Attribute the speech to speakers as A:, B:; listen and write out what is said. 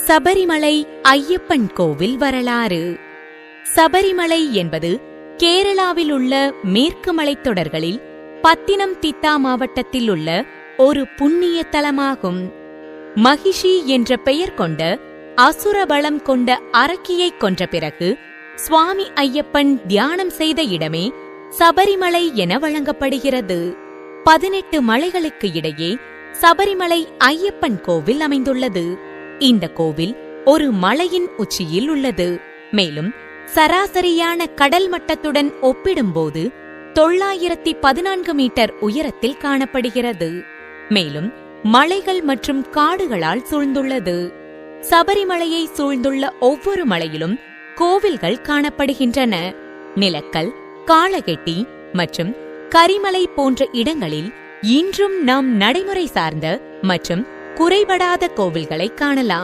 A: சபரிமலை ஐயப்பன் கோவில் வரலாறு. சபரிமலை என்பது கேரளாவில் உள்ள மேற்கு மலைத்தொடர்களில் பத்தினம்திட்டா மாவட்டத்தில் உள்ள ஒரு புண்ணிய தலமாகும். மகிஷி என்ற பெயர் கொண்ட அசுர பலம் கொண்ட அரக்கியை கொன்ற பிறகு சுவாமி ஐயப்பன் தியானம் செய்த இடமே சபரிமலை என வழங்கப்படுகிறது. 18 மலைகளுக்கு இடையே சபரிமலை ஐயப்பன் கோவில் அமைந்துள்ளது. இந்த கோவில் ஒரு மலையின் உச்சியில் உள்ளது. மேலும் சராசரியான கடல் மட்டத்துடன் ஒப்பிடும்போது 914 மீட்டர் உயரத்தில் காணப்படுகிறது. மேலும் மலைகள் மற்றும் காடுகளால் சூழ்ந்துள்ளது. சபரிமலையை சூழ்ந்துள்ள ஒவ்வொரு மலையிலும் கோவில்கள் காணப்படுகின்றன. நிலக்கல், காளகெட்டி மற்றும் கரிமலை போன்ற இடங்களில் இன்றும் நாம் நடைமுறை சார்ந்த மற்றும் குறைபடாத கோவில்களை காணலாம்.